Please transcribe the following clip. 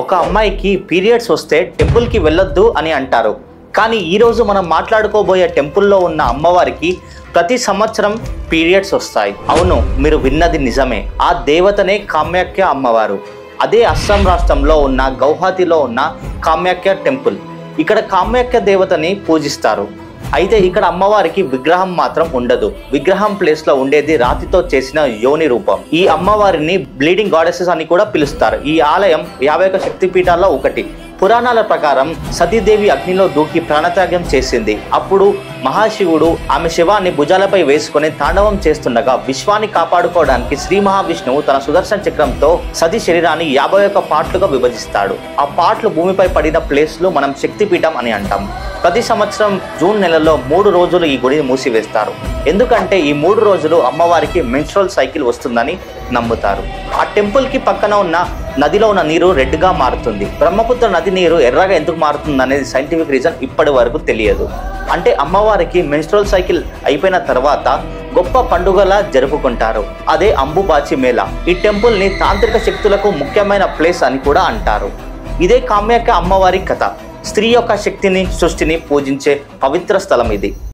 ఒక అమ్మాయికి పీరియడ్స్ వస్తే టెంపుల్కి వెళ్ళొద్దు అని అంటారు. కానీ ఈరోజు మనం మాట్లాడుకోబోయే టెంపుల్లో ఉన్న అమ్మవారికి ప్రతి సంవత్సరం పీరియడ్స్ వస్తాయి. అవును, మీరు విన్నది నిజమే. ఆ దేవతనే కామాఖ్య అమ్మవారు. అదే అస్సాం రాష్ట్రంలో ఉన్న గౌహతిలో ఉన్న కామాఖ్య టెంపుల్. ఇక్కడ కామాఖ్య దేవతని పూజిస్తారు. అయితే ఇక్కడ అమ్మవారికి విగ్రహం మాత్రం ఉండదు. విగ్రహం ప్లేస్ లో ఉండేది రాతితో చేసిన యోని రూపం. ఈ అమ్మవారిని బ్లీడింగ్ గాడెసెస్ అని కూడా పిలుస్తారు. ఈ ఆలయం 51 శక్తిపీఠాల్లో ఒకటి. పురాణాల ప్రకారం సతీదేవి అగ్నిలో దూకి ప్రాణత్యాగం చేసింది. అప్పుడు మహాశివుడు ఆమె శవాన్ని భుజాలపై వేసుకుని తాండవం చేస్తుండగా విశ్వాన్ని కాపాడుకోవడానికి శ్రీ మహావిష్ణువు తన సుదర్శన చక్రంతో సతీ శరీరాన్ని 51 పార్ట్లుగా విభజిస్తాడు. ఆ పార్ట్లు భూమిపై పడిన ప్లేస్లు మనం శక్తిపీఠం అని అంటాం. ప్రతి సంవత్సరం జూన్ నెలలో 3 రోజులు ఈ గుడిని మూసివేస్తారు. ఎందుకంటే ఈ 3 రోజులు అమ్మవారికి మెన్స్ట్రువల్ సైకిల్ వస్తుందని నమ్ముతారు. ఆ టెంపుల్ కి పక్కన ఉన్న నదిలో ఉన్న నీరు రెడ్ గా మారుతుంది. బ్రహ్మపుత్ర నది నీరు ఎర్రగా ఎందుకు మారుతుంది అనేది సైంటిఫిక్ రీజన్ ఇప్పటి వరకు తెలియదు. అంటే అమ్మవారికి మెన్స్ట్రువల్ సైకిల్ అయిపోయిన తర్వాత గొప్ప పండుగలా జరుపుకుంటారు. అదే అంబుబాచి మేళా. ఈ టెంపుల్ ని తాంత్రిక శక్తులకు ముఖ్యమైన ప్లేస్ అని కూడా అంటారు. ఇదే కామాఖ్య అమ్మవారి కథ. స్త్రీ యొక్క శక్తిని, సృష్టిని పూజించే పవిత్ర స్థలం ఇది.